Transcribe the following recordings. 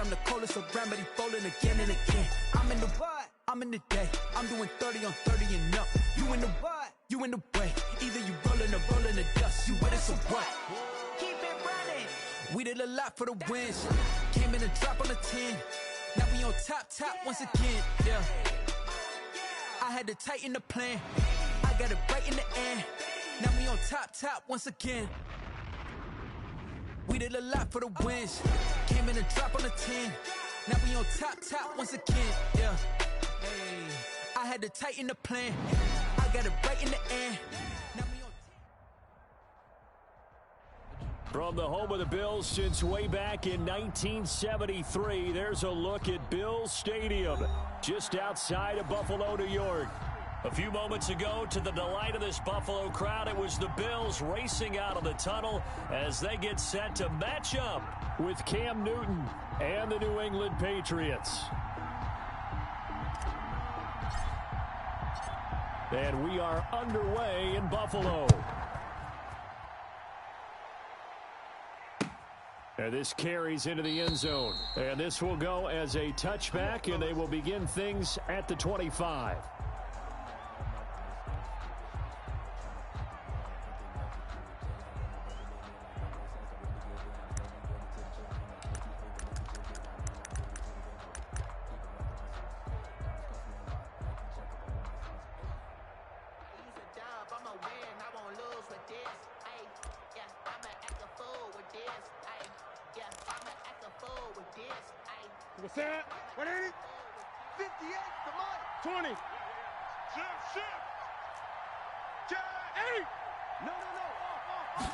I'm the coldest around, but he falling again and again. I'm in the what? I'm in the day. I'm doing 30 on 30 and up. You in the what? You in the way. Either you rolling or rolling the dust. You with it, so what? Keep it running. We did a lot for the wins. Came in and drop on the 10. Now we on top once again. Yeah. I had to tighten the plan. I got it right in the end. Now we on top once again. We did a lot for the wins. Came in and drop on the 10. Now we on top once again. Yeah. Hey. I had to tighten the plan. I got it right in the end. Now we on From the home of the Bills since way back in 1973, there's a look at Bills Stadium, just outside of Buffalo, New York. A few moments ago, to the delight of this Buffalo crowd, it was the Bills racing out of the tunnel as they get set to match up with Cam Newton and the New England Patriots. And we are underway in Buffalo. And this carries into the end zone. And this will go as a touchback, and they will begin things at the 25. What's that? What ain't it? 58, the mic. 20. Shift. 8. No.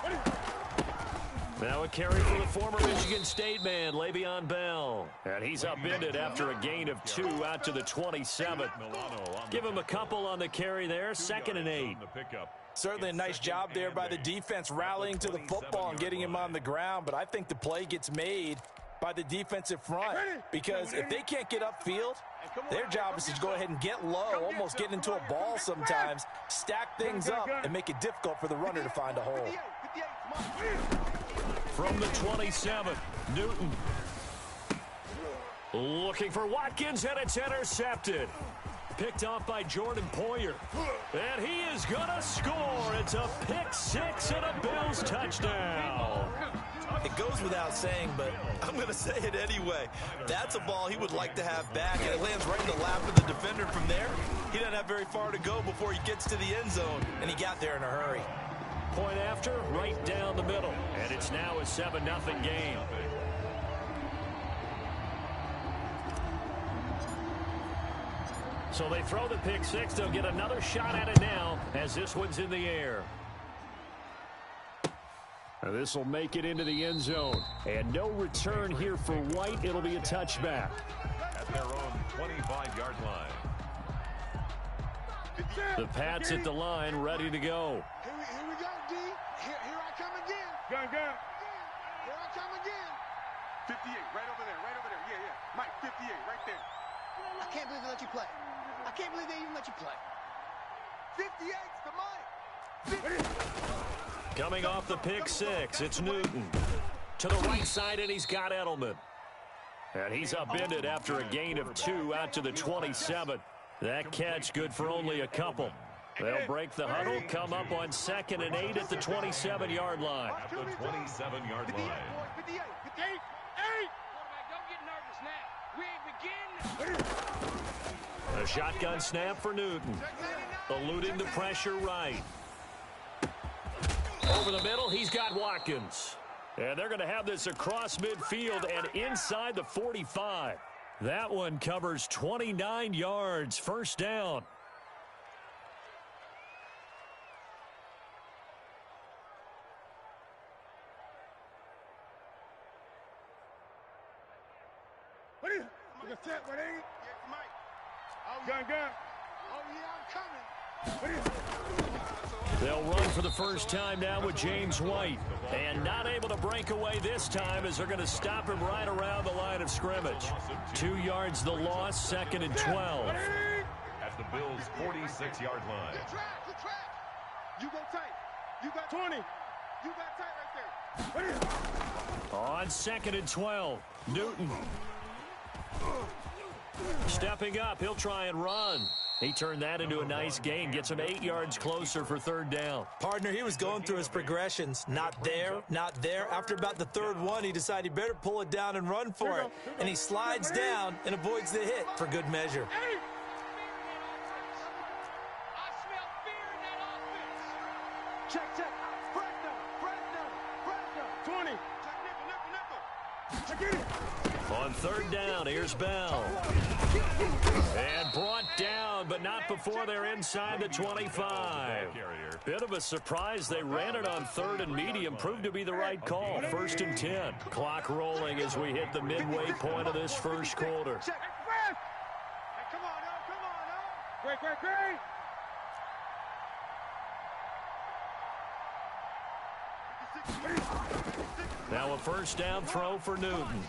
What is it? Now a carry for the former Michigan State man, Le'Veon Bell. And he's upended after a gain of 2 out to the 27. Give him a couple on the carry there, 2nd and 8. Certainly a nice job there by the defense rallying to the football and getting him on the ground, but I think the play gets made by the defensive front, because if they can't get upfield, their job is to go ahead and get low, almost get into a ball sometimes, stack things up, and make it difficult for the runner to find a hole. From the 27, Newton. Looking for Watkins, and it's intercepted. Picked off by Jordan Poyer. And he is going to score. It's a pick 6 and a Bills touchdown. It goes without saying, but I'm going to say it anyway. That's a ball he would like to have back, and it lands right in the lap of the defender from there. He doesn't have very far to go before he gets to the end zone, and he got there in a hurry. Point after, right down the middle. And it's now a 7-0 game. So they throw the pick 6. They'll get another shot at it now as this one's in the air. This will make it into the end zone. And no return here for White. It'll be a touchback. At their own 25-yard line. The Pats at the line, ready to go. Here we go, D. Here I come again. Go. Here I come again. 58, right over there. Yeah. Mike, 58, right there. I can't believe they let you play. I can't believe they even let you play. 58's the mic. Coming off the pick 6, it's Newton. To the right side, and he's got Edelman. And he's upended after a gain of 2 out to the 27. That catch good for only a couple. They'll break the huddle, come up on 2nd and 8 at the 27-yard line. At the 27-yard line. 58. Don't get nervous now. We ain't begin. A shotgun snap for Newton. Eluding the pressure right. Over the middle, he's got Watkins. And they're going to have this across midfield and inside the 45. That one covers 29 yards, first down. What is it? Look at that, what ain't it? Yeah, Mike. Gun. Oh, yeah, I'm coming. What is it? They'll run for the first time now with James White. And not able to break away this time as they're going to stop him right around the line of scrimmage. 2 yards the loss, 2nd and 12. At the Bills' 46-yard line. Good track. You go tight. You got 20. You got tight right there. What is it? On 2nd and 12, Newton. Stepping up, he'll try and run. He turned that into a nice gain, gets him 8 yards closer for third down. Partner, he was going through his progressions. Not there, not there. After about the third one, he decided he better pull it down and run for it. And he slides down and avoids the hit for good measure. Check. Fresno. 20. Check it. On third down, here's Bell. And brought down, but not before they're inside the 25. Bit of a surprise. They ran it on third and medium. Proved to be the right call. 1st and 10. Clock rolling as we hit the midway point of this first quarter. Check. Hey, come on, now. Great. Now a first down throw for Newton.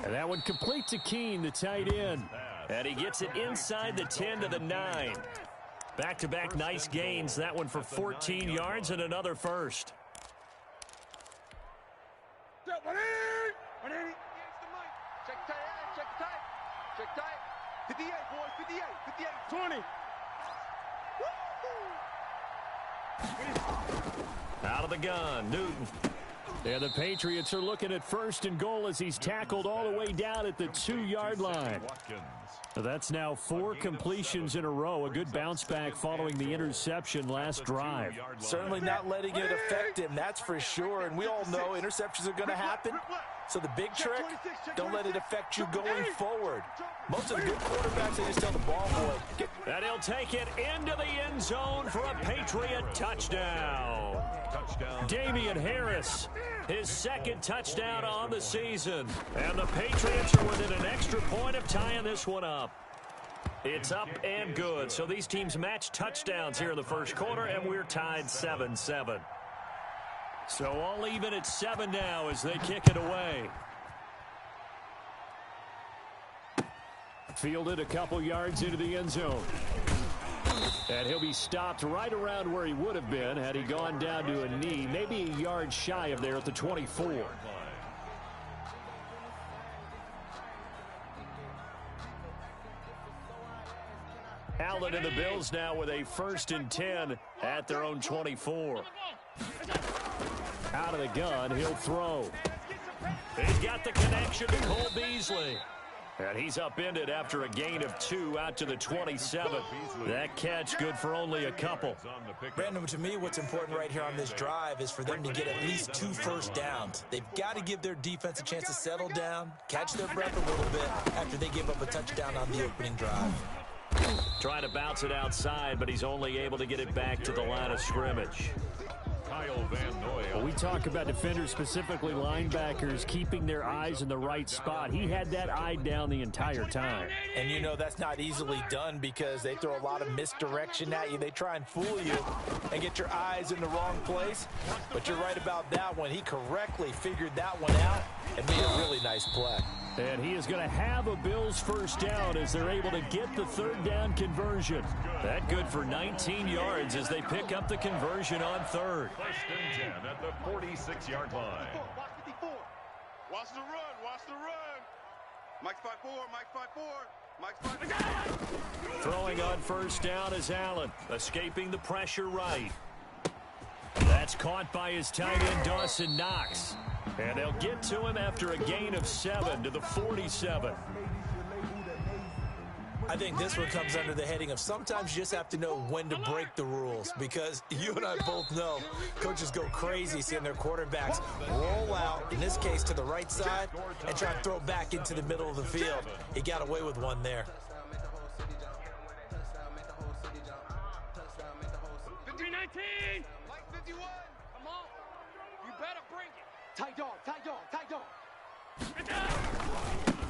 And that one complete to Keene, the tight end. And he gets it inside the 10 to the 9. Back-to-back nice gains. That one for 14 yards and another first. Check tight. 58, boys. 58. 20. Out of the gun, Newton. And the Patriots are looking at 1st and goal as he's tackled all the way down at the 2-yard line. That's now 4 completions in a row. A good bounce back following the interception last drive. Certainly not letting it affect him, that's for sure. And we all know interceptions are going to happen. So the big trick, don't let it affect you going forward. Most of the good quarterbacks, they just tell the ball boy. And he'll take it into the end zone for a Patriot touchdown. Damian Harris, his 2nd touchdown on the season. And the Patriots are within an extra point of tying this one up. It's up and good. So these teams match touchdowns here in the first quarter, and we're tied 7-7. So all even at 7 now as they kick it away. Fielded a couple yards into the end zone. And he'll be stopped right around where he would have been had he gone down to a knee, maybe a yard shy of there at the 24. Allen and the Bills now with a 1st and 10 at their own 24. Out of the gun, he'll throw. He's got the connection to Cole Beasley. And he's upended after a gain of 2 out to the 27. That catch good for only a couple. Brandon, to me, what's important right here on this drive is for them to get at least 2 first downs. They've got to give their defense a chance to settle down, catch their breath a little bit after they give up a touchdown on the opening drive. Trying to bounce it outside, but he's only able to get it back to the line of scrimmage. Well, we talk about defenders, specifically linebackers, keeping their eyes in the right spot. He had that eye down the entire time. And you know that's not easily done because they throw a lot of misdirection at you. They try and fool you and get your eyes in the wrong place. But you're right about that one. He correctly figured that one out and made a really nice play. And he is going to have a Bills first down as they're able to get the 3rd down conversion. That good for 19 yards as they pick up the conversion on 3rd. 1st and 10 at the 46-yard line. Watch the run. Mike's 5-4. Mike's 5-4. Throwing on 1st down is Allen, escaping the pressure right. That's caught by his tight end, Dawson Knox. And they'll get to him after a gain of 7 to the 47. I think this one comes under the heading of sometimes you just have to know when to break the rules, because you and I both know coaches go crazy seeing their quarterbacks roll out, in this case to the right side, and try and throw back into the middle of the field. He got away with one there. 19. Mike 51. Come on. You better bring it. Tight dog.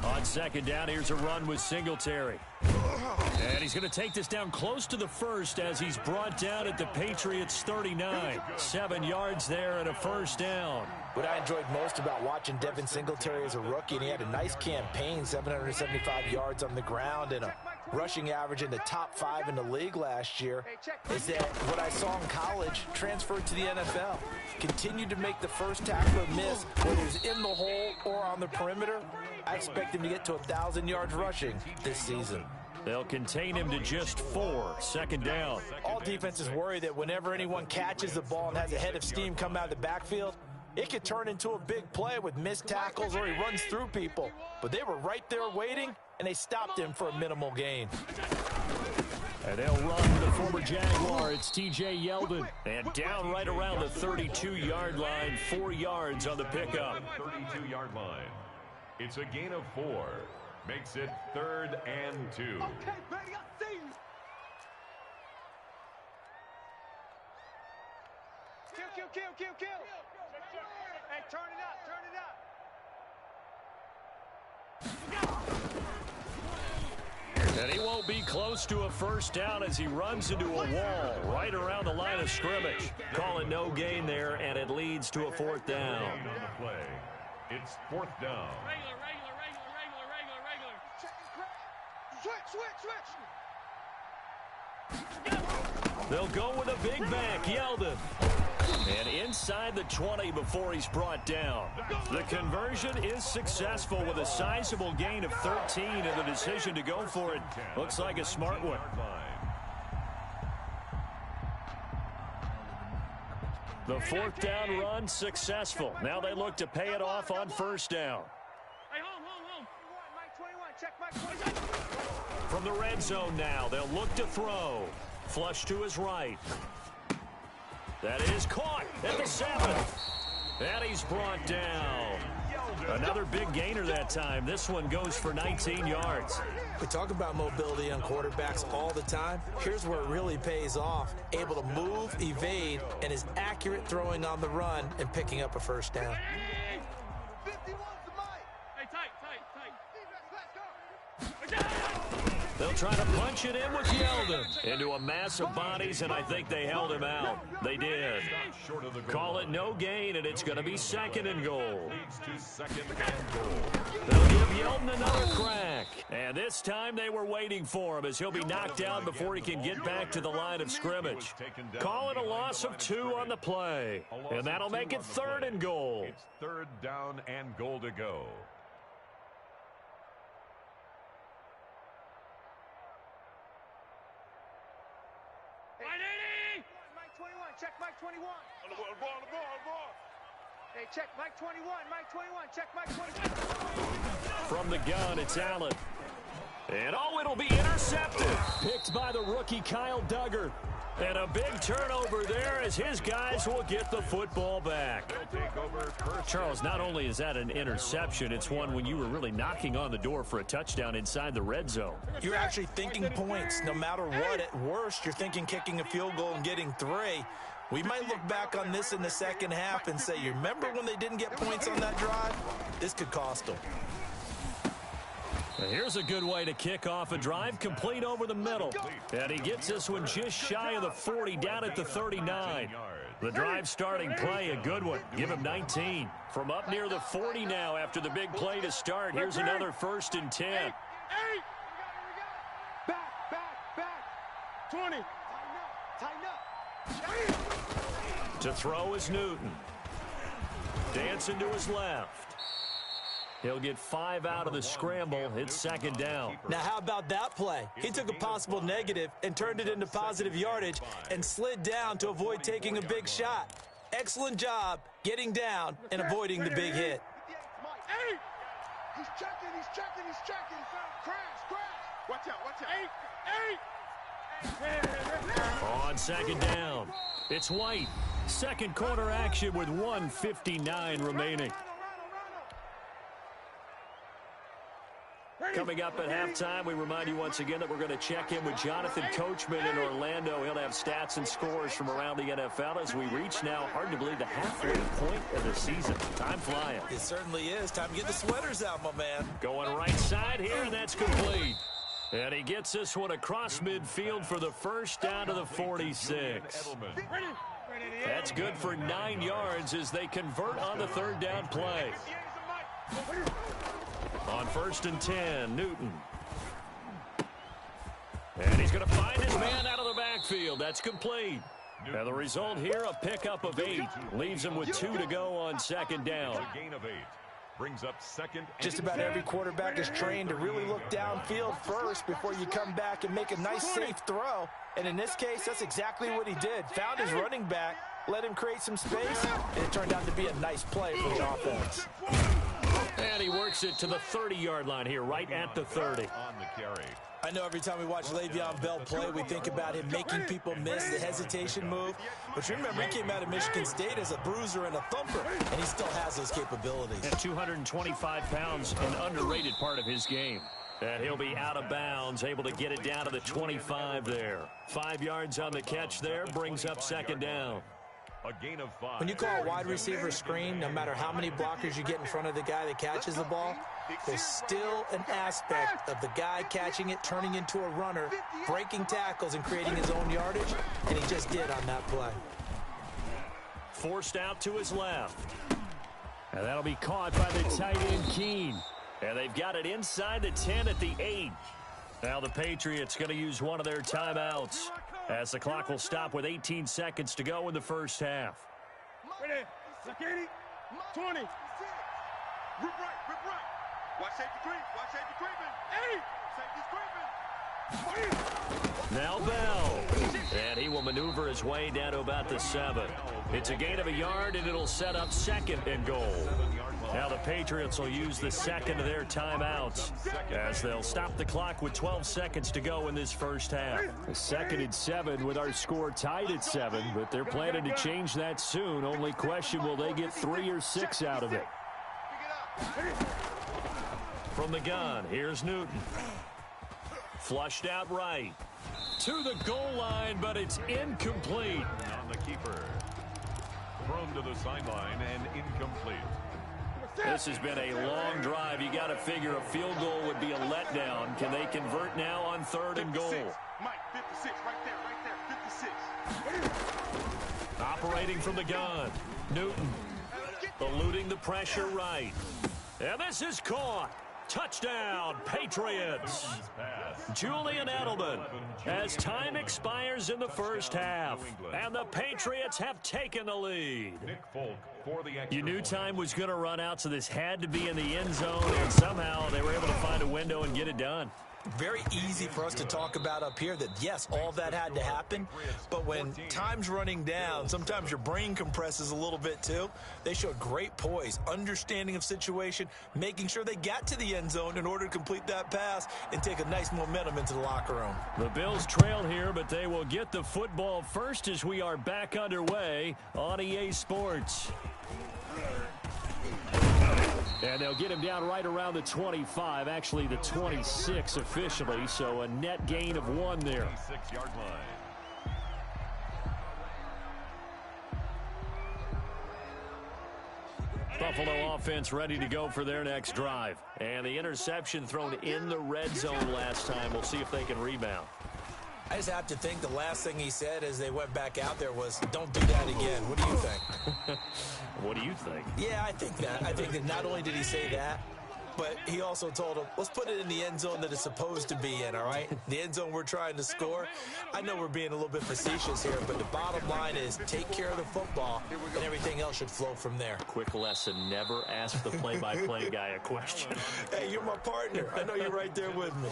On 2nd down, here's a run with Singletary. And he's going to take this down close to the 1st as he's brought down at the Patriots 39. 7 yards there and a 1st down. What I enjoyed most about watching Devin Singletary as a rookie, and he had a nice campaign, 775 yards on the ground and a rushing average in the top 5 in the league last year, is that what I saw in college transferred to the NFL. Continued to make the first tackler miss, whether it's in the hole or on the perimeter. I expect him to get to 1,000 yards rushing this season. They'll contain him to just 4. Second down. All defenses worry that whenever anyone catches the ball and has a head of steam come out of the backfield, it could turn into a big play with missed tackles or he runs through people. But they were right there waiting, and they stopped him for a minimal gain. And they'll run the former Jaguar. It's T.J. Yeldon. And down right around the 32-yard line. 4 yards on the pickup. 32-yard line. It's a gain of 4. Makes it 3rd and 2. Okay, buddy, I see you. Kill. Hey, turn it up. And he won't be close to a first down as he runs into a wall right around the line of scrimmage. Calling no gain there, and it leads to a 4th down. On the play. It's 4th down. Regular. Switch. They'll go with a big back, Yeldon. And inside the 20 before he's brought down. The conversion is successful with a sizable gain of 13, and the decision to go for it looks like a smart one. The 4th down run successful. Now they look to pay it off on first down. Hey, home. Mike 21, check Mike 21. From the red zone now, they'll look to throw. Flush to his right. That is caught at the 7. And he's brought down. Another big gainer that time. This one goes for 19 yards. We talk about mobility on quarterbacks all the time. Here's where it really pays off. Able to move, evade, and is accurate throwing on the run and picking up a first down. 51 to Mike. Hey, tight. Let's go. They'll try to punch it in with Yeldon into a mass of bodies, and I think they held him out. They did. Call it no gain, and it's going to be 2nd and goal. They'll give Yeldon another crack. And this time they were waiting for him as he'll be knocked down before he can get back to the line of scrimmage. Call it a loss of 2 on the play. And that'll make it 3rd and goal. It's 3rd down and goal to go. Mike 21, check Mike 21. On the ball. Hey, check Mike 21, check Mike 21. From the gun, it's Allen. And it'll be intercepted. Picked by the rookie Kyle Duggar. And a big turnover there as his guys will get the football back. Charles, not only is that an interception, it's one when you were really knocking on the door for a touchdown inside the red zone. You're actually thinking points. No matter what, at worst, you're thinking kicking a field goal and getting 3. We might look back on this in the second half and say, you remember when they didn't get points on that drive? This could cost them. Here's a good way to kick off a drive, complete over the middle. And he gets this one just shy of the 40, down at the 39. The drive starting play, a good one. Give him 19. From up near the 40 now after the big play to start. Here's another 1st and 10. 8. Back. 20. Tighten up. To throw is Newton. Dancing to his left. He'll get 5 out of the scramble. It's 2nd down. Now, how about that play? He took a possible negative and turned it into positive yardage and slid down to avoid taking a big shot. Excellent job getting down and avoiding the big hit. Hey! He's checking. Crash. Watch out. 8. On 2nd down, it's White. Second quarter action with 1:59 remaining. Coming up at halftime, we remind you once again that we're going to check in with Jonathan Coachman in Orlando. He'll have stats and scores from around the NFL as we reach now, hard to believe, the halfway point of the season. Time flying. It certainly is. Time to get the sweaters out, my man. Going right side here, and that's complete. And he gets this one across midfield for the first down to the 46. That's good for 9 yards as they convert on the 3rd down play. On 1st and 10, Newton. And he's going to find his man out of the backfield. That's complete. And the result here, a pickup of 8. Leaves him with 2 to go on second down. A gain of 8. Brings up second. Just about every quarterback is trained to really look downfield first before you come back and make a nice, safe throw. And in this case, that's exactly what he did. Found his running back, let him create some space, and it turned out to be a nice play for the offense. And he works it to the 30-yard line here, right at the 30. On the carry. I know every time we watch Le'Veon Bell play, we think about him making people miss the hesitation move. But you remember, he came out of Michigan State as a bruiser and a thumper, and he still has those capabilities. At 225 pounds, an underrated part of his game. And he'll be out of bounds, able to get it down to the 25 there. 5 yards on the catch there, brings up second down. A gain of 5. When you call a wide receiver screen, no matter how many blockers you get in front of the guy that catches the ball, there's still an aspect of the guy catching it, turning into a runner, breaking tackles, and creating his own yardage, and he just did on that play. Forced out to his left. And that'll be caught by the tight end, Keene. And they've got it inside the 10 at the 8. Now the Patriots going to use one of their timeouts as the clock will stop with 18 seconds to go in the first half. Ready? 20. Rip right. Watch safety creep. Watch safety creeping. 80. Safety's creeping. Now Bell. And he will maneuver his way down to about the 7. It's a gain of a yard, and it'll set up second and goal. Now the Patriots will use the second of their timeouts as they'll stop the clock with 12 seconds to go in this first half. A 2nd and 7 with our score tied at 7, but they're planning to change that soon. Only question, will they get 3 or 6 out of it? From the gun, here's Newton. Flushed out right. To the goal line, but it's incomplete. On the keeper. Thrown to the sideline and incomplete. This has been a long drive. You got to figure a field goal would be a letdown. Can they convert now on 3rd and goal? Mike, 56, right there, 56. Operating from the gun. Newton eluding the pressure right. And this is caught. Touchdown, Patriots. Julian Edelman as time expires in the first half. And the Patriots have taken the lead. Nick Folk for the extra You knew point. time was going to run out, so this had to be in the end zone, and somehow they were able to find a window and get it done. Very easy for us to talk about up here that, yes, all that had to happen, but when time's running down, sometimes your brain compresses a little bit too. They showed great poise, understanding of situation, making sure they got to the end zone in order to complete that pass and take a nice momentum into the locker room. The Bills trail here, but they will get the football first as we are back underway on EA Sports. And they'll get him down right around the 25, actually the 26 officially, so a net gain of 1 there. 6-yard line. Buffalo offense ready to go for their next drive. And the interception thrown in the red zone last time. We'll see if they can rebound. I just have to think the last thing he said as they went back out there was, don't do that again. What do you think? What do you think? Yeah, I think that. I think that not only did he say that, but he also told him, let's put it in the end zone that it's supposed to be in, all right? The end zone we're trying to score. I know we're being a little bit facetious here, but the bottom line is take care of the football, and everything else should flow from there. Quick lesson, never ask the play-by-play guy a question. Hey, you're my partner. I know you're right there with me.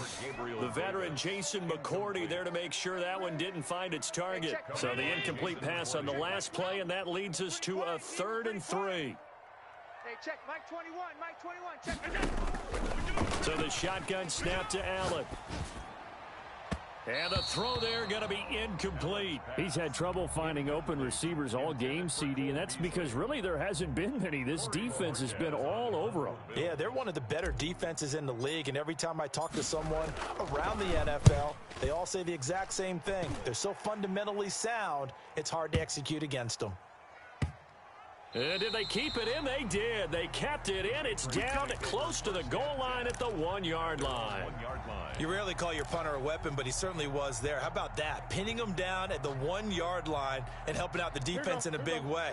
The veteran Jason McCourty there to make sure that one didn't find its target. So the incomplete pass on the last play, and that leads us to a 3rd and 3. Hey, check. Mike 21. Check. So the shotgun snap to Allen. And the throw there going to be incomplete. He's had trouble finding open receivers all game, CD, and that's because really there hasn't been many. This defense has been all over them. Yeah, they're one of the better defenses in the league, and every time I talk to someone around the NFL, they all say the exact same thing. They're so fundamentally sound, it's hard to execute against them. And did they keep it in? They did. They kept it in. It's down close to the goal line at the 1-yard line. 1-yard line. You rarely call your punter a weapon, but he certainly was there. How about that? Pinning him down at the 1-yard line and helping out the defense in a big way.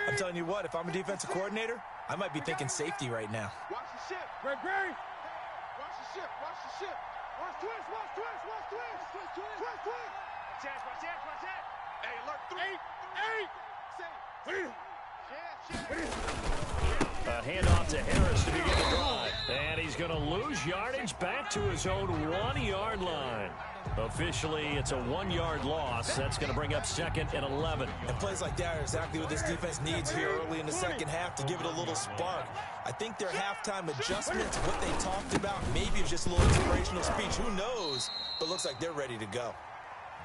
I'm telling you what, if I'm a defensive coordinator, I might be thinking safety right now. Watch the ship. Great. Watch the ship. Watch the ship. Watch twist, watch twist, watch twist. Twist. Watch it. Hey, alert 3. A handoff to Harris to begin the drive. And he's going to lose yardage back to his own 1-yard line. Officially, it's a 1-yard loss. That's going to bring up 2nd and 11. And plays like that are exactly what this defense needs here early in the second half to give it a little spark. I think their halftime adjustments, what they talked about, maybe it's just a little inspirational speech. Who knows? But looks like they're ready to go.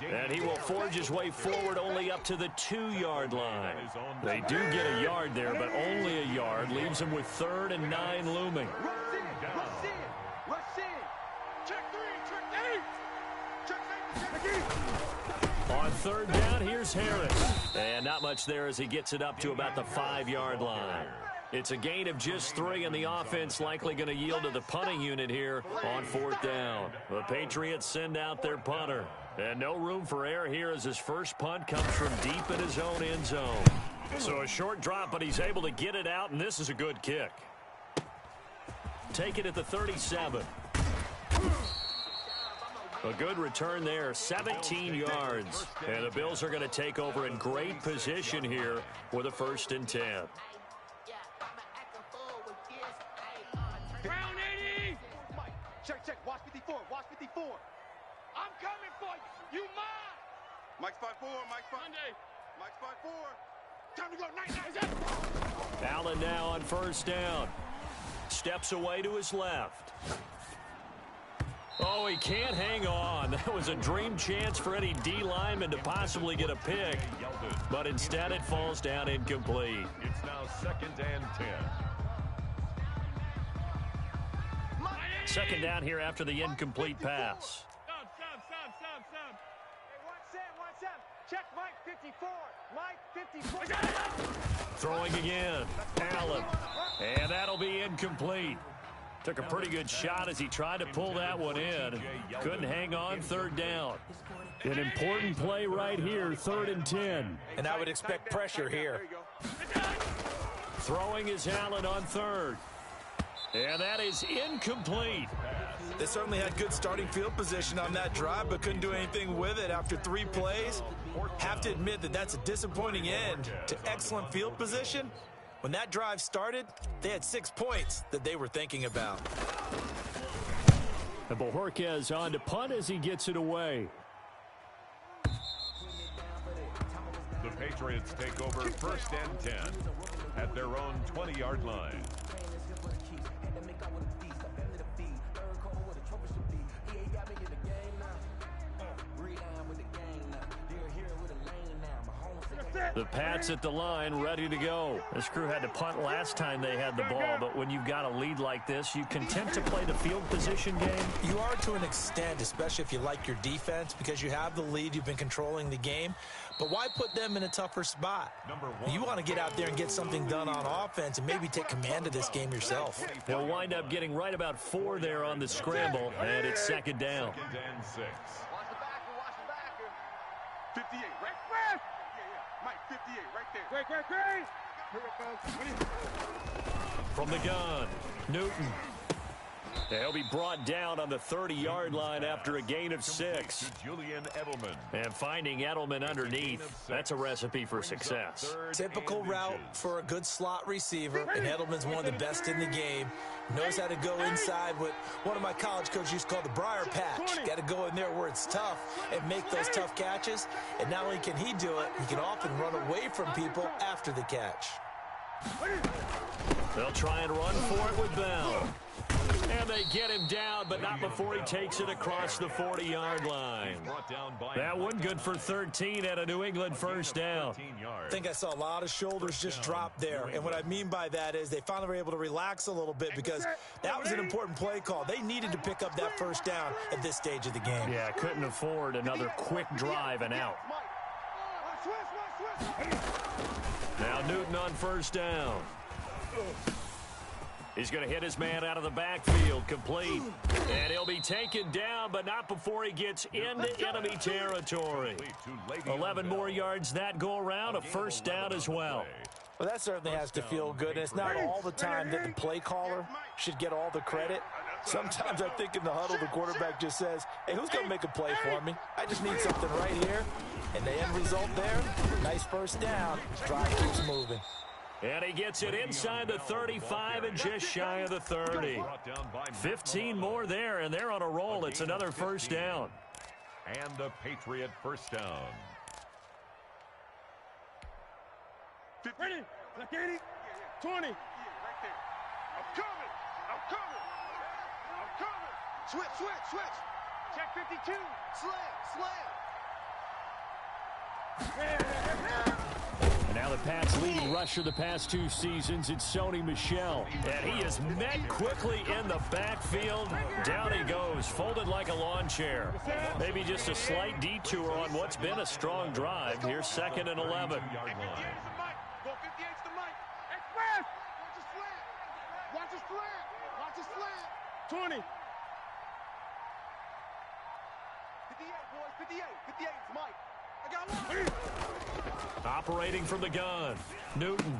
And he will forge his way forward only up to the 2-yard line. They do get a yard there, but only a yard. Leaves him with 3rd and 9 looming. Rush in. Check 3, check 8. On 3rd down, here's Harris. And not much there as he gets it up to about the 5-yard line. It's a gain of just 3, and the offense likely going to yield to the punting unit here on 4th down. The Patriots send out their punter. And no room for error here as his first punt comes from deep in his own end zone. So a short drop, but he's able to get it out, and this is a good kick. Take it at the 37. A good return there, 17 yards. And the Bills are going to take over in great position here with a 1st and 10. Brown 80. Check. Watch 54. I'm coming for you. You mine. Mike's 5-4. Mike's 5. Mike's 5-4. Time to go. 9. Allen now on 1st down. Steps away to his left. Oh, he can't hang on. That was a dream chance for any D lineman to possibly get a pick. But instead it falls down incomplete. It's now 2nd and 10. 2nd down here after the incomplete pass. Stop. Hey, 1-7. Check Mike 54. Mike 54. Throwing again. Allen. And that'll be incomplete. Took a pretty good shot as he tried to pull that one in. Couldn't hang on 3rd down. An important play right here, 3rd and 10. And I would expect pressure here. Throwing is Allen on 3rd. And that is incomplete. They certainly had good starting field position on that drive, but couldn't do anything with it after 3 plays. Have to admit that that's a disappointing end to excellent field position. When that drive started, they had 6 points that they were thinking about. And Bojorquez on to punt as he gets it away. The Patriots take over 1st and 10 at their own 20-yard line. The Pats at the line, ready to go. This crew had to punt last time they had the ball, but when you've got a lead like this, you content to play the field position game? You are to an extent, especially if you like your defense, because you have the lead, you've been controlling the game. But why put them in a tougher spot? You want to get out there and get something done on offense and maybe take command of this game yourself. They'll wind up getting right about 4 there on the scramble, and it's 2nd down. 2nd and 6. Watch the backer. 58, right? Yeah. Mike, 58, right there. Great. Here it goes. From the gun, Newton. He'll be brought down on the 30-yard line after a gain of 6. Julian Edelman. And finding Edelman underneath, that's a recipe for success. Typical route for a good slot receiver, and Edelman's one of the best in the game. Knows how to go inside what one of my college coaches used to call the briar patch. Got to go in there where it's tough and make those tough catches. And not only can he do it, he can often run away from people after the catch. They'll try and run for it with Bell. And they get him down, but not before he takes it across the 40-yard line. That one good for 13 at a New England 1st down. I think I saw a lot of shoulders just drop there. And what I mean by that is they finally were able to relax a little bit because that was an important play call. They needed to pick up that 1st down at this stage of the game. Yeah, couldn't afford another quick drive and out. Now Newton on 1st down. He's going to hit his man out of the backfield, complete. And he'll be taken down, but not before he gets into enemy territory. 11 more yards that go around, a 1st down as well. Well, that certainly has to feel good. And it's not all the time that the play caller should get all the credit. Sometimes I think in the huddle, the quarterback just says, hey, who's going to make a play for me? I just need something right here. And the end result there, nice first down. Drive keeps moving. And he gets it inside the 35 and just shy of the 30. 15 more there, and they're on a roll. It's another first down. And a Patriot first down. Ready? Look at it. 20. Right there. I'm coming. I'm coming. I'm coming. Switch. Check 52. Slam. And now the Pats' leading rusher the past 2 seasons, it's Sony Michel. And he is met quickly in the backfield. Down he goes, folded like a lawn chair. Maybe just a slight detour on what's been a strong drive. Here's 2nd and 11. 20. 58, boys. 58. 58. It's Mike. I got one. Operating from the gun. Newton.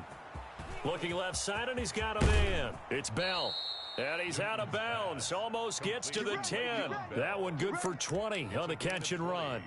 Looking left side, and he's got a man. It's Bell. And he's out of bounds. Almost gets to the 10. That one good for 20 on the catch and run.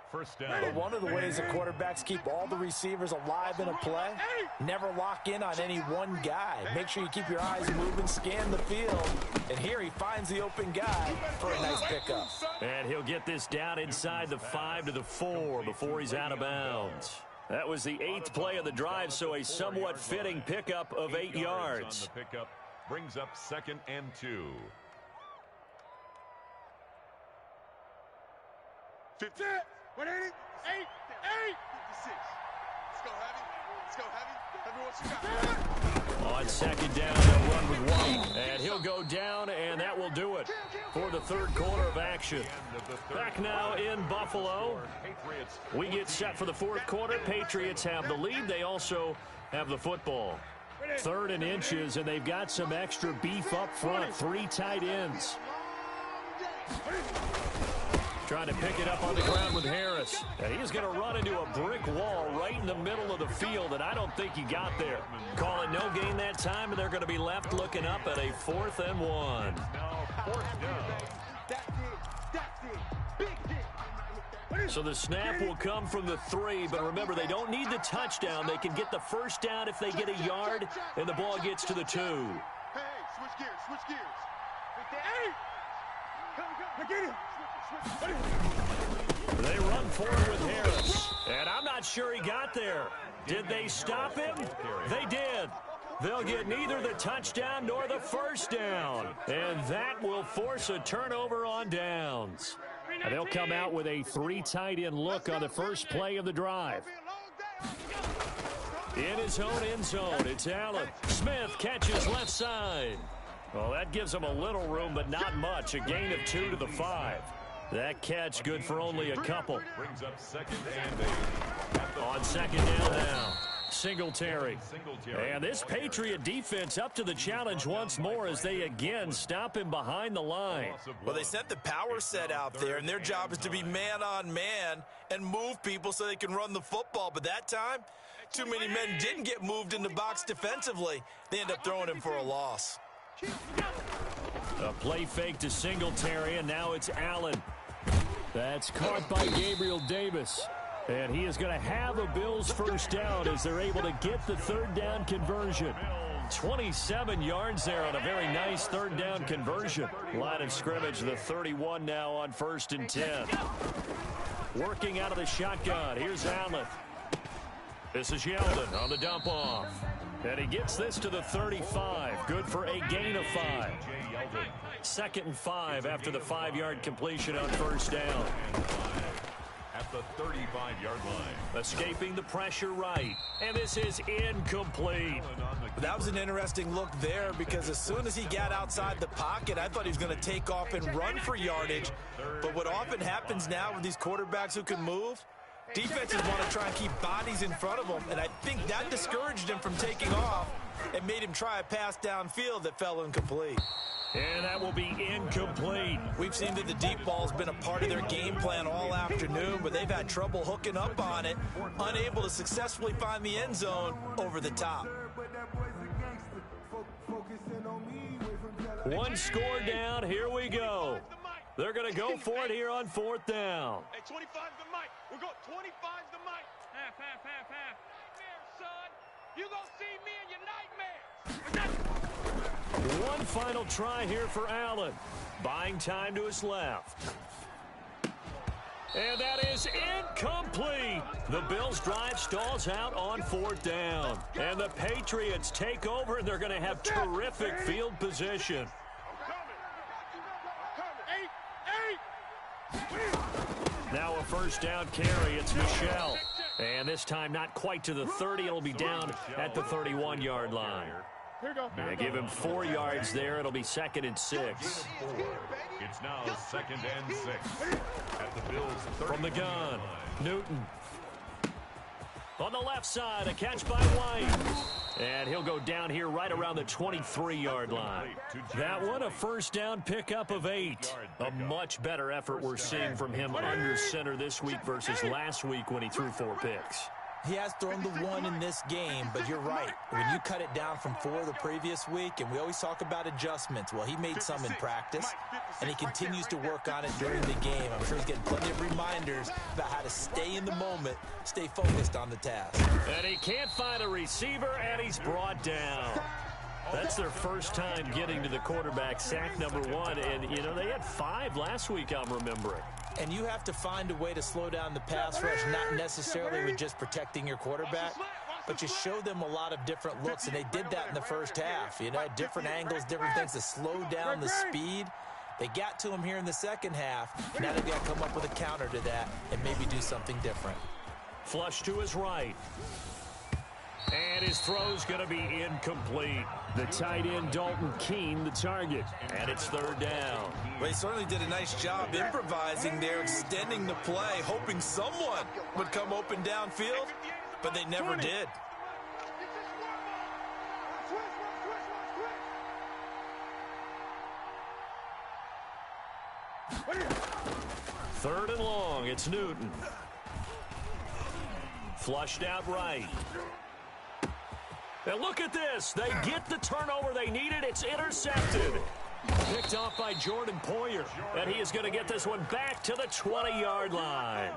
First down. But one of the ways the quarterbacks keep all the receivers alive in a play, never lock in on any one guy. Make sure you keep your eyes moving, scan the field. And here he finds the open guy for a nice pickup. And he'll get this down inside the 5 to the 4 before he's out of bounds. That was the 8th play of the drive, so a somewhat fitting pickup of 8 yards. On the pickup brings up 2nd and 2. 50. 180. 8. 56. Let's go heavy. Everyone, you got it. On 2nd down, they'll run with White. And he'll go down, and that will do it for the 3rd quarter of action. Back now in Buffalo. We get set for the 4th quarter. Patriots have the lead. They also have the football. 3rd and inches, and they've got some extra beef up front. 3 tight ends. Trying to pick it up on the ground with Harris. And he's going to run into a brick wall right in the middle of the field, and I don't think he got there. Calling no gain that time, and they're going to be left looking up at a 4th and 1. So the snap will come from the 3, but remember, they don't need the touchdown. They can get the first down if they get a yard, and the ball gets to the 2. Hey, switch gears. Hey! Look at it. They run forward with Harris, and I'm not sure he got there. Did they stop him? They did. They'll get neither the touchdown nor the first down, and that will force a turnover on downs. And they'll come out with a 3 tight end look on the first play of the drive. In his own end zone, it's Allen. Smith catches left side. Well, that gives them a little room, but not much. A gain of 2 to the 5. That catch good for only a couple. Brings up 2nd and 8. On 2nd down now. Singletary. And this Patriot defense up to the challenge once more as they again stop him behind the line. Well, they sent the power set out there, and their job is to be man-on-man and move people so they can run the football. But that time, too many men didn't get moved in the box defensively. They end up throwing him for a loss. A play fake to Singletary, and now it's Allen. That's caught by Gabriel Davis. And he is going to have a Bills first down as they're able to get the 3rd down conversion. 27 yards there on a very nice 3rd down conversion. Line of scrimmage, the 31 now on 1st and 10. Working out of the shotgun. Here's Allen. This is Yeldon on the dump off. And he gets this to the 35. Good for a gain of 5. 2nd and 5 after the 5-yard completion on 1st down. At the 35-yard line. Escaping the pressure right. And this is incomplete. That was an interesting look there because as soon as he got outside the pocket, I thought he was going to take off and run for yardage. But what often happens now with these quarterbacks who can move, defenses want to try and keep bodies in front of them, and I think that discouraged him from taking off and made him try a pass downfield that fell incomplete. And that will be incomplete. We've seen that the deep ball's been a part of their game plan all afternoon, but they've had trouble hooking up on it, unable to successfully find the end zone over the top. One score down. Here we go. They're going to go for it here on 4th down. Hey, 25's the mic. We're going 25's the mic. Half. Nightmares, son. You gonna see me in your nightmares. One final try here for Allen. Buying time to his left. And that is incomplete. The Bills' drive stalls out on 4th down. And the Patriots take over, and they're going to have terrific field position. Now a 1st down carry. It's Michelle. And this time not quite to the 30. It'll be down at the 31-yard line. Here we go. They give him 4 yards there. It'll be 2nd and 6. It's now 2nd and 6 at the Bills' 30. From the gun, Newton. On the left side, a catch by White. And he'll go down here right around the 23-yard line. That one, a 1st down pickup of 8. A much better effort we're seeing from him under center this week versus last week when he threw 4 picks. He has thrown the 1 in this game, but you're right. When you cut it down from 4 the previous week, and we always talk about adjustments, well, he made some in practice, and he continues to work on it during the game. I'm sure he's getting plenty of reminders about how to stay in the moment, stay focused on the task. And he can't find a receiver, and he's brought down. That's their first time getting to the quarterback, sack number 1, and, you know, they had 5 last week, I'm remembering. And you have to find a way to slow down the pass rush, not necessarily with just protecting your quarterback, but you show them a lot of different looks, and they did that in the first half. You know, different angles, different things to slow down the speed. They got to him here in the second half. Now they've got to come up with a counter to that and maybe do something different. Flush to his right. And his throw's going to be incomplete. The tight end, Dalton Keene, the target. And it's 3rd down. Well, he certainly did a nice job improvising there, extending the play, hoping someone would come open downfield, but they never did. Third and long, it's Newton. Flushed out right. And look at this. They get the turnover they needed. It's intercepted. Picked off by Jordan Poyer. And he is going to get this one back to the 20-yard line.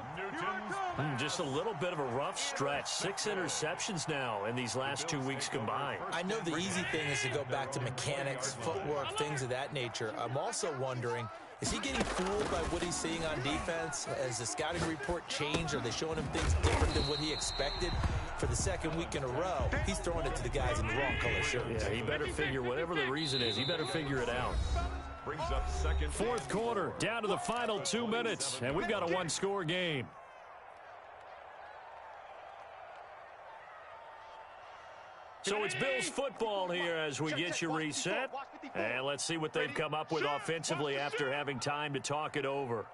Just a little bit of a rough stretch. 6 interceptions now in these last 2 weeks combined. I know the easy thing is to go back to mechanics, footwork, things of that nature. I'm also wondering, is he getting fooled by what he's seeing on defense? Has the scouting report changed? Are they showing him things different than what he expected? For the 2nd week in a row, he's throwing it to the guys in the wrong color shirts. Yeah, he better figure, whatever the reason is, he better figure it out. Brings up 2nd. 4th quarter, down to the final 2 minutes, and we've got a 1-score game. So it's Bills football here as we get you reset. And let's see what they've come up with offensively after having time to talk it over.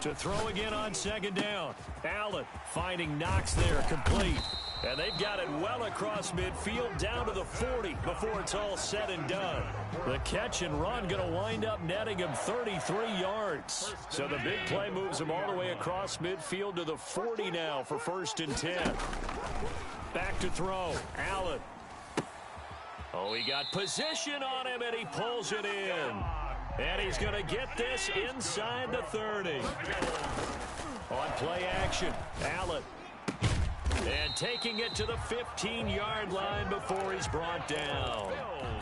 To throw again on 2nd down. Allen finding Knox there, complete. And they've got it well across midfield down to the 40 before it's all said and done. The catch and run going to wind up netting him 33 yards. So the big play moves him all the way across midfield to the 40 now for 1st and 10. Back to throw. Allen. Oh, he got position on him, and he pulls it in. And he's going to get this inside the 30. On play action, Allen. And taking it to the 15-yard line before he's brought down.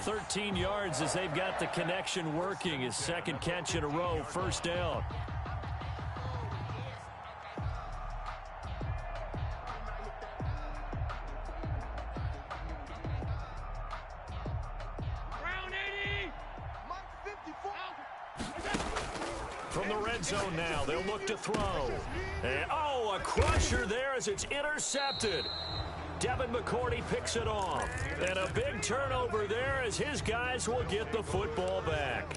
13 yards as they've got the connection working. His 2nd catch in a row, 1st down. From the red zone now, they'll look to throw. And, oh, a crusher there as it's intercepted. Devin McCourty picks it off. And a big turnover there as his guys will get the football back.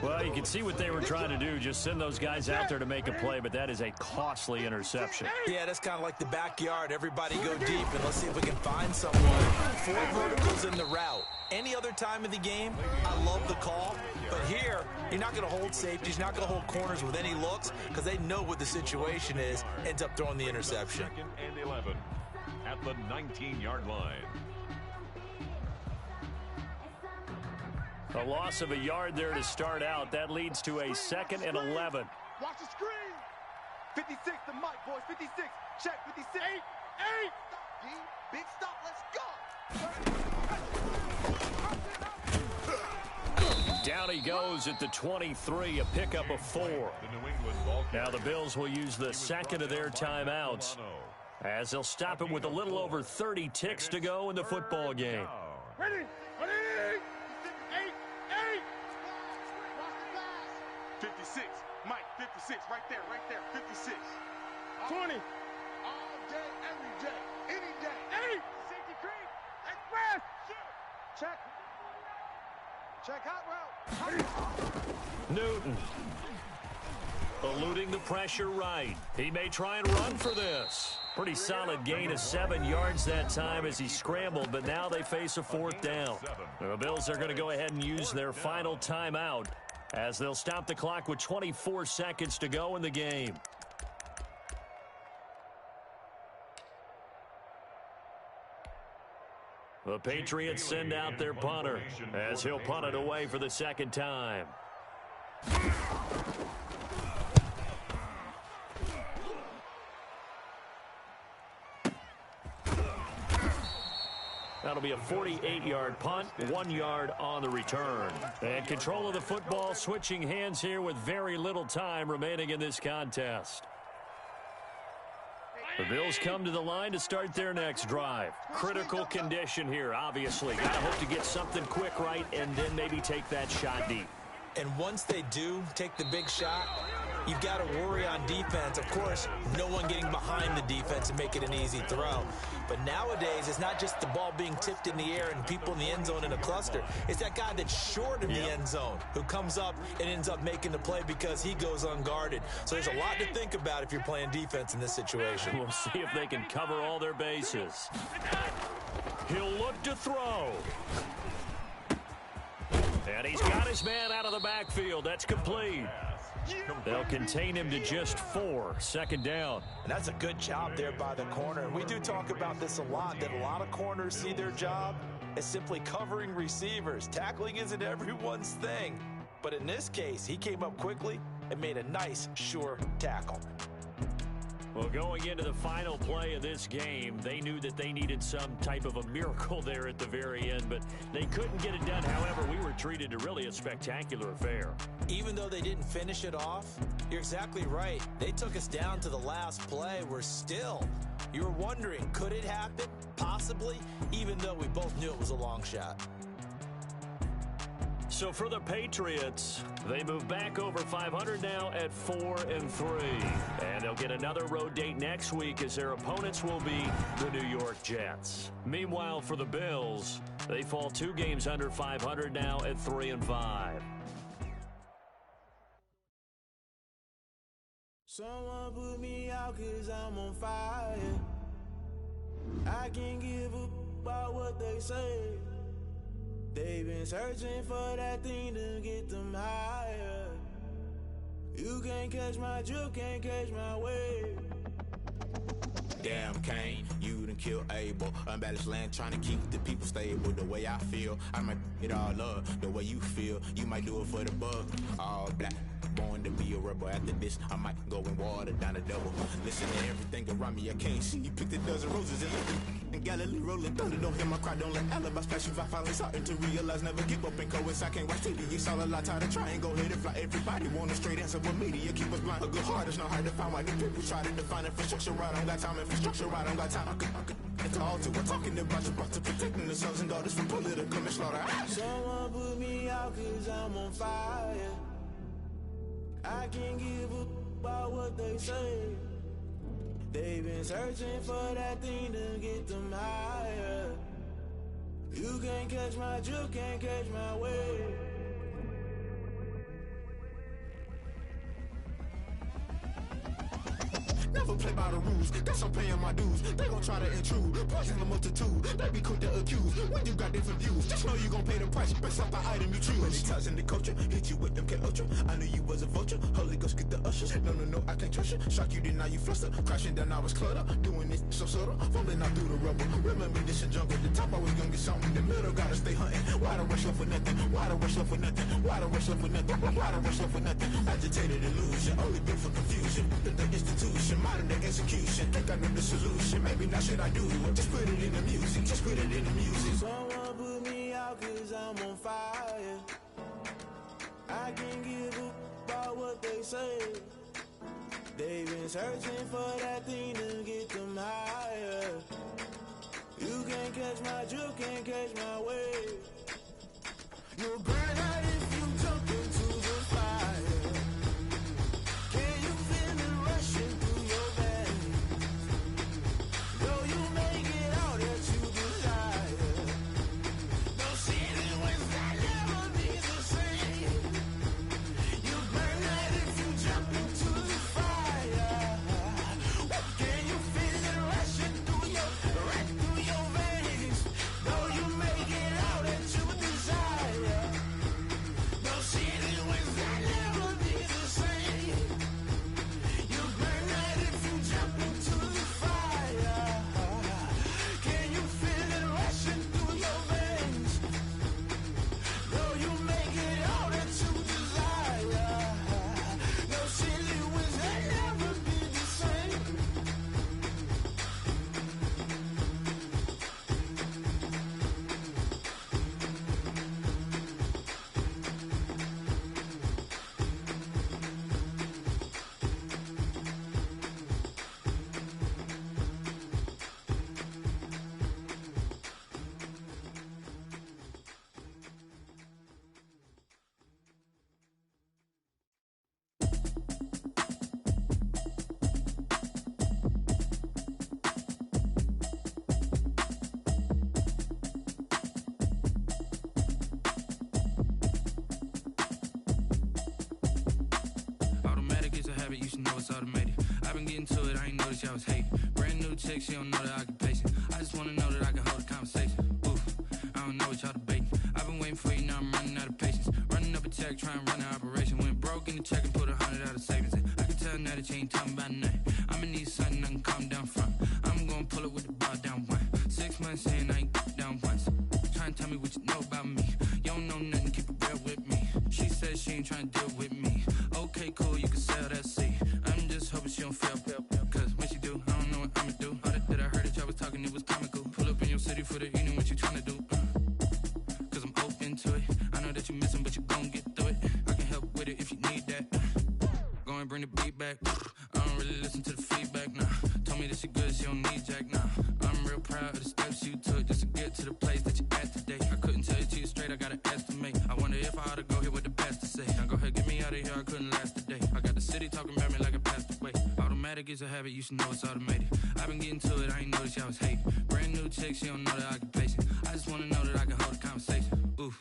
Well, you can see what they were trying to do, just send those guys out there to make a play, but that is a costly interception. Yeah, that's kind of like the backyard. Everybody go deep, and let's see if we can find someone. 4 verticals in the route. Any other time of the game, I love the call. But here, you're not going to hold safeties, you're not going to hold corners with any looks because they know what the situation is, ends up throwing the interception. 2nd and 11 at at the 19-yard line. A loss of a yard there to start out. That leads to a 2nd and 11. Watch the screen. 56, the mic, boys. 56. Check, 56. 8. D, big stop, let's go. Down he goes at the 23, a pickup of 4. Now the Bills will use the second of their timeouts as they'll stop it with a little over 30 ticks to go in the football game. Ready? 56, Mike, 56, right there, 56. 20. All day, every day, any day. 8. Safety creep, express, shoot. Check hot route. Newton eluding the pressure right. He may try and run for this. Pretty solid gain of 7 yards that time as he scrambled, but now they face a 4th down. The Bills are going to go ahead and use their final timeout as they'll stop the clock with 24 seconds to go in the game. The Patriots send out their punter as he'll punt it away for the 2nd time. That'll be a 48-yard punt, 1 yard on the return. And control of the football switching hands here with very little time remaining in this contest. The Bills come to the line to start their next drive. Critical condition here, obviously. Got to hope to get something quick right and then maybe take that shot deep. And once they do take the big shot, you've got to worry on defense. Of course, no one getting behind the defense and make it an easy throw. But nowadays, it's not just the ball being tipped in the air and people in the end zone in a cluster. It's that guy that's short of the end zone who comes up and ends up making the play because he goes unguarded. So there's a lot to think about if you're playing defense in this situation. We'll see if they can cover all their bases. He'll look to throw. And he's got his man out of the backfield. That's complete. They'll contain him to just 4. 2nd down. And that's a good job there by the corner. We do talk about this a lot, that a lot of corners see their job as simply covering receivers. Tackling isn't everyone's thing. But in this case, he came up quickly and made a nice, sure tackle. Well, going into the final play of this game, they knew that they needed some type of a miracle there at the very end, but they couldn't get it done. However, we were treated to really a spectacular affair. Even though they didn't finish it off, you're exactly right. They took us down to the last play. We're still, you were wondering, could it happen? Possibly, even though we both knew it was a long shot. So for the Patriots, they move back over 500 now at 4-3. And they'll get another road date next week as their opponents will be the New York Jets. Meanwhile, for the Bills, they fall 2 games under 500 now at 3-5. Someone put me out 'cause I'm on fire. I can't give up about what they say. They've been searching for that thing to get them higher. You can't catch my drift, can't catch my wave. Damn, Kane, you done killed Abel. Unbalanced land, trying to keep the people stable. The way I feel, I might it all up. The way you feel, you might do it for the bug. All black, born to be a rebel. After this, I might go and water down a double. Listen to everything around me, I can't see. Picked a dozen roses and left them in Galilee rolling thunder. Don't hear my cry, don't let alibis flash. If I finally starting to realize, never give up and coincide. I can't watch TV, it's all a lot. Tired of trying, go ahead and fly. Everybody want a straight answer, but media keep us blind. A good heart is not hard to find. Why the people try to define infrastructure right? I don't got time, infrastructure right? I don't got time. I could it's all to. We're talking about you, about to protecting the sons and daughters from political and slaughter. Someone put me out 'cause I'm on fire. I can't give up about what they say. They've been searching for that thing to get them higher. You can't catch my drift, can't catch my wave. Never play by the rules, guess I'm paying my dues. They gon' try to intrude, poison the multitude. They be quick to accuse. when you got different views. Just know you gon' pay the price based off the item you choose. Many times in the culture, hit you with them K Ultra. I knew you was a vulture. Holy Ghost get the ushers. No, I can't trust you. Shock you, then now you fluster. Crashing down, I was cluttered. Doing this so subtle, fumbling out through the rubble. Remember this in jungle. The top always gonna get something. The middle gotta stay hunting. Why the rush left for nothing? Why the rush left for nothing? Why the rush left for nothing? Why the rush left for nothing? Agitated illusion, only built for confusion. The institution, modern day execution. Think I know the solution. Maybe now should I do it? Just put it in the music. Just put it in the music. Someone put me out 'cause I'm on fire. I can't give up about what they say. They've been searching for that thing to get them higher. You can't catch my drift, can't catch my wave. You'll burn out if you jump into the fire. Can you feel it rushing through your veins? Though you make it out that you desire. No ceiling wins that never be the same. You burn out if you jump into the fire. Can you feel it rushing through your veins? Though you make it out that you desire. No ceiling wins that never be the same. You burn out if you jump into the fire. Can you feel it rushing through your veins? Though you make it out that you desire. No ceiling wins that never be the same. Automatic is a habit, you should know it's automated. I've been getting to it, I ain't noticed y'all was hating. Brand new chick, she don't know the occupation. I just wanna know that I can hold a conversation. Oof, I don't know what y'all debating. I've been waiting for you, now I'm running out of patience. Running up a check, trying to run an operation. Went broke in the check and put 100 out of savings in. I can tell now that you ain't talking about nothing. I'ma need something I can calm down from. I'm gonna pull it with the bar down one. 6 months saying I ain't down once. Trying to tell me what you know about me. You don't know nothing, keep it real with me. She says she ain't trying to deal with me. Okay, cool, you can sell that seat. I'm just hoping she don't fail. Cause when she do, I don't know what I'ma do. All that I heard that y'all was talking, it was comical. Pull up in your city for the evening, what you tryna do? Cause I'm open to it. I know that you missing, but you gon' get through it. I can help with it if you need that. Go and bring the beat back. I don't really listen to the feedback, nah. Told me that she good, she don't need jack, nah. I'm real proud of the steps you took just to get to the place that you at today. I couldn't tell you to you straight, I gotta estimate. I wonder if I ought to go here with the best to say. Now go ahead, get me out of here, I couldn't last today. I got the city talking about me like I passed away. Automatic is a habit, you should know it's automated. I've been getting to it, I ain't noticed y'all was hating. Brand new chick, she don't know the occupation. I just wanna know that I can hold a conversation. Oof,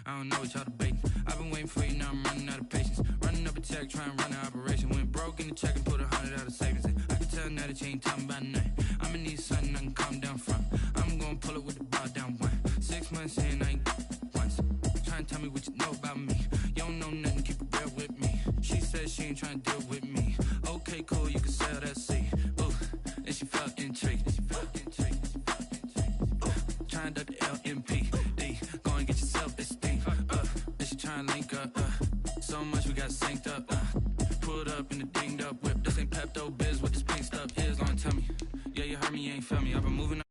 I don't know what y'all debating. I've been waiting for you, now I'm running out of patience. Running up a check, trying to run an operation. Went broke in the check and put 100 out of savings in. I can tell now that you ain't talking about nothing. I'ma need something I can calm down from. I'm gonna pull it with the bar down one. 6 months saying I ain't once. Trying to tell me what you know about me. You don't know nothing, keep it real with me. She says she ain't trying to deal with me. Okay, cool, you can sell that seat. Ooh, and she felt intrigued. Trying to duck the LMPD. Go and get your self-esteem. And she trying to link up. So much we got synced up. Pulled up in the dinged up whip. This ain't Pepto-Biz, what this pink stuff is. Long tell me. Yeah, you heard me, you ain't felt me. I've been moving